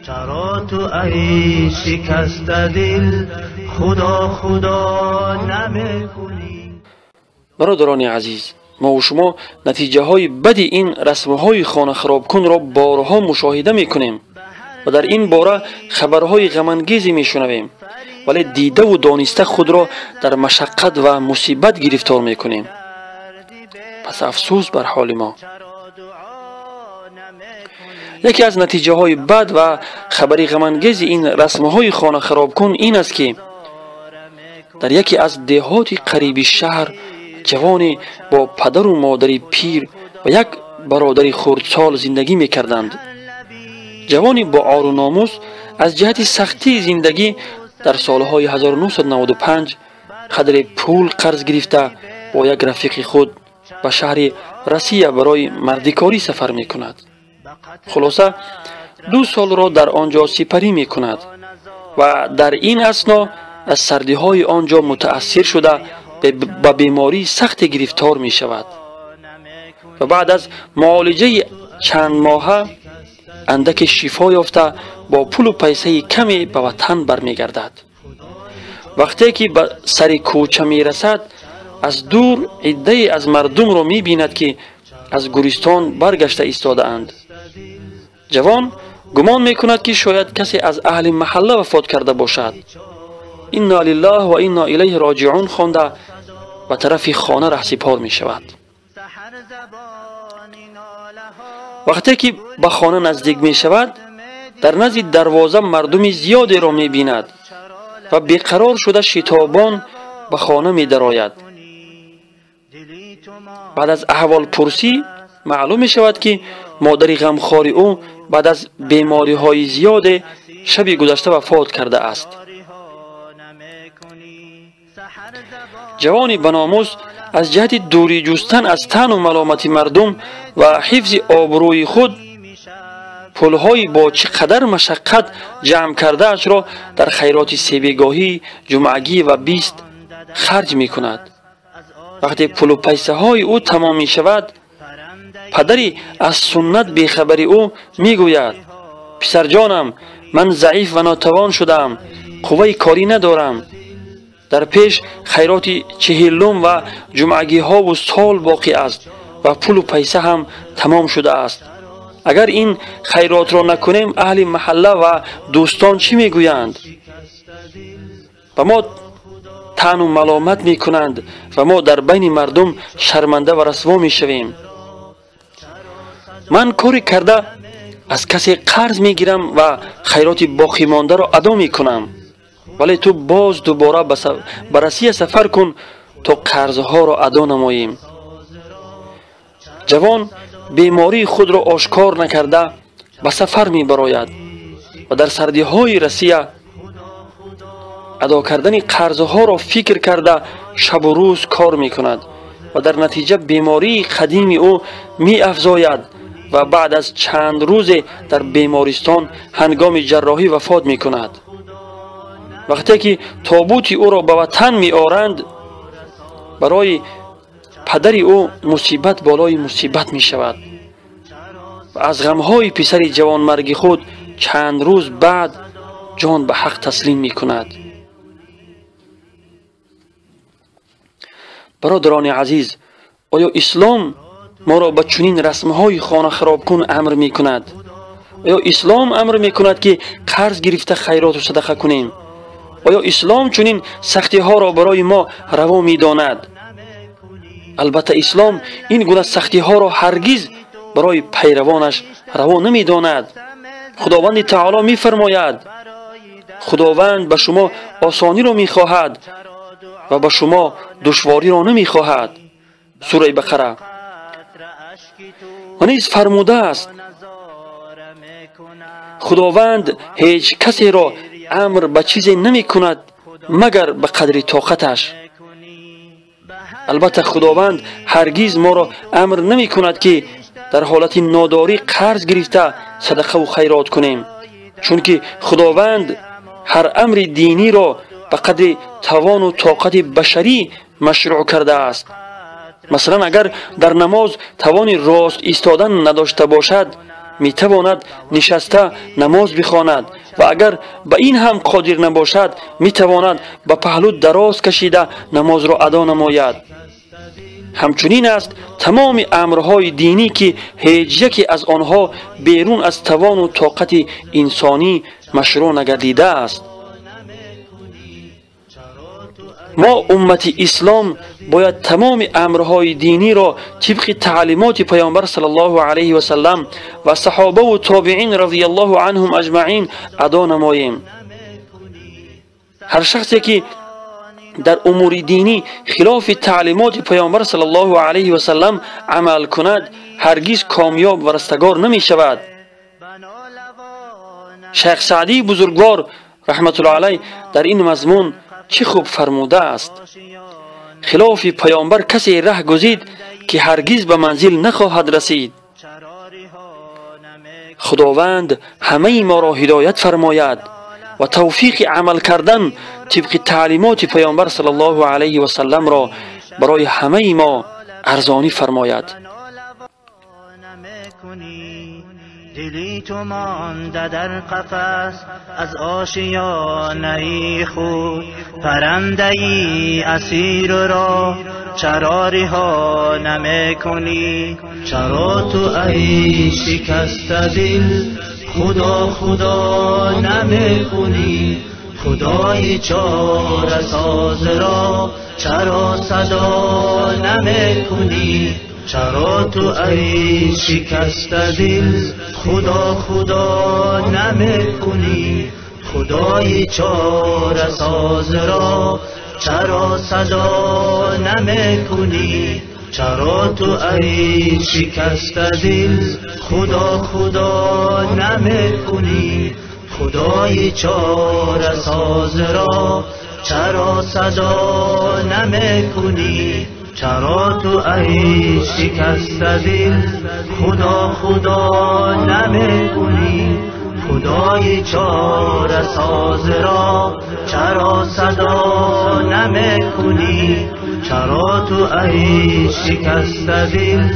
چرا تو ای شکست دل خدا خدا نمیکنی؟ برادران عزیز، ما و شما نتیجه های بد این رسم های خانه خراب کن را بارها مشاهده می کنیم و در این باره خبرهای غم انگیزی می شنویم، ولی دیده و دانسته خود را در مشقت و مصیبت گرفتار می کنیم. پس افسوس بر حال ما. یکی از نتیجه های بد و خبری غم انگیز این رسم های خانه خراب کن این است که در یکی از دهات قریب شهر جوانی با پدر و مادری پیر و یک برادری خردسال زندگی می کردند. جوانی با عار و ناموس از جهت سختی زندگی در سالهای 1995 قدر پول قرض گرفته با یک رفیق خود به شهر رسیه برای مردکاری سفر می کند. خلاصه 2 سال را در آنجا سپری می کند و در این اثنا از سردی های آنجا متأثر شده به بیماری سخت گرفتار می شود و بعد از معالجه چند ماهه اندک شفا یافته با پول و پیسه کمی به وطن برمی گردد. وقتی که به سر کوچه می رسد از دور عده‌ای از مردم را می بیند که از گورستان برگشته ایستاده اند. جوان گمان می کند که شاید کسی از اهل محله وفات کرده باشد. انا لله و انا الیه راجعون خوانده به طرف خانه رهسپار می شود. وقتی که به خانه نزدیک می شود در نزد دروازه مردم زیادی را می بیند و بیقرار شده شتابان به خانه می درآید. بعد از احوال پرسی معلوم می شود که مادر غمخوار او بعد از بیماری های زیاد شب گذشته وفات کرده است. جوانی بناموس از جهت دوری جستن از طعن و ملامت مردم و حفظ آبروی خود پولهای با چقدر مشقت جمع کرده اش را در خیرات سیبگاهی، جمعگی و بیست خرج می کند. وقتی پول و پیسه های او تمام می شود پدری از سنت بیخبری او می گوید پسر جانم من ضعیف و ناتوان شدم، قوه کاری ندارم، در پیش خیرات 40 و جمعگی ها و سال باقی است و پول و پیسه هم تمام شده است. اگر این خیرات را نکنیم اهل محله و دوستان چی می گویند؟ و ما طعن و ملامت می کنند و ما در بین مردم شرمنده و رسوا می شویم. من کاری کرده از کسی قرض می گیرم و خیرات باقی مانده را ادا می کنم، ولی تو باز دوباره به رسیه سفر کن تا قرضها را ادا نماییم. جوان بیماری خود را آشکار نکرده به سفر می براید و در سردی های رسیه ادا کردن قرضها را فکر کرده شب و روز کار می کند و در نتیجه بیماری قدیمی او می افزاید و بعد از چند روز در بیمارستان هنگام جراحی وفات می کند. وقتی که تابوت او را به وطن می آرند برای پدری او مصیبت بالای مصیبت می شود و از غمهای پسر جوان مرگ خود چند روز بعد جان به حق تسلیم می کند. برادران عزیز، آیا اسلام ما را به چنین رسمهای خانه خراب کن امر می کند؟ آیا اسلام امر می کند که قرض گرفته خیرات و صدقه کنیم؟ آیا اسلام چنین سختی ها را برای ما روا می داند؟ البته اسلام این گونه سختی ها را هرگز برای پیروانش روا نمی داند. خداوند تعالی می فرماید خداوند به شما آسانی را می خواهد و به شما دشواری را نمی خواهد. سوره بقره. و نیز فرموده است خداوند هیچ کسی را امر به چیزی نمی کند مگر به قدر طاقتش. البته خداوند هرگز ما را امر نمی کند که در حالت ناداری قرض گرفته صدقه و خیرات کنیم، چون که خداوند هر امر دینی را به قدر توان و طاقت بشری مشروع کرده است. مثلا اگر در نماز توان راست ایستادن نداشته باشد میتواند نشسته نماز بخواند و اگر به این هم قادر نباشد میتواند به پهلو دراز کشیده نماز را ادا نماید. همچنین است تمام امرهای دینی که هیچ یکی از آنها بیرون از توان و طاقت انسانی مشروع نگردیده است. ما امت اسلام باید تمام امرهای دینی را طبق تعلیمات پیامبر صلی الله علیه و سلم و صحابه و تابعین رضی الله عنهم اجمعین ادا نماییم. هر شخصی که در امور دینی خلاف تعلیمات پیامبر صلی الله علیه و سلم عمل کند هرگز کامیاب و رستگار نمی شود. شیخ سعدی بزرگوار رحمت الله علیه در این مضمون چه خوب فرموده است: خلاف پیامبر کسی ره گزید که هرگز به منزل نخواهد رسید. خداوند همه ما را هدایت فرماید و توفیق عمل کردن طبق تعلیمات پیامبر صلی الله علیه و سلم را برای همه ما ارزانی فرماید. دلی تو مانده در قفس از آشیانه خود، پرنده ای اسیر را چرا رها نمی‌کنی؟ چرا تو ای شکسته دل خدا خدا نمی‌کنی؟ خدای چاره ساز را چرا صدا نمی‌کنی؟ چرا تو ای شکسته دل خدا خدا نمی‌کنی؟ خدای چاره ساز را چرا صدا نمی‌کنی؟ چرا تو ای شکسته دل خدا خدا نمی‌کنی؟ خدای چاره ساز را چرا صدا نمی‌کنی؟ چرا تو ای شکسته دل خدا خدا نمی‌کنی؟ خدای چاره ساز را چرا صدا نمی‌کنی؟ چرا تو ای شکسته دل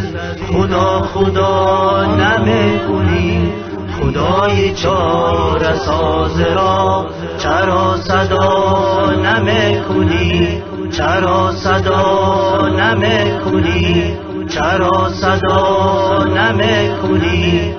خدا خدا نمی‌کنی؟ خدای چاره ساز را چرا صدا نمی‌کنی؟ چرا صدا نمی‌کنی؟ چرا صدا نمی‌کنی؟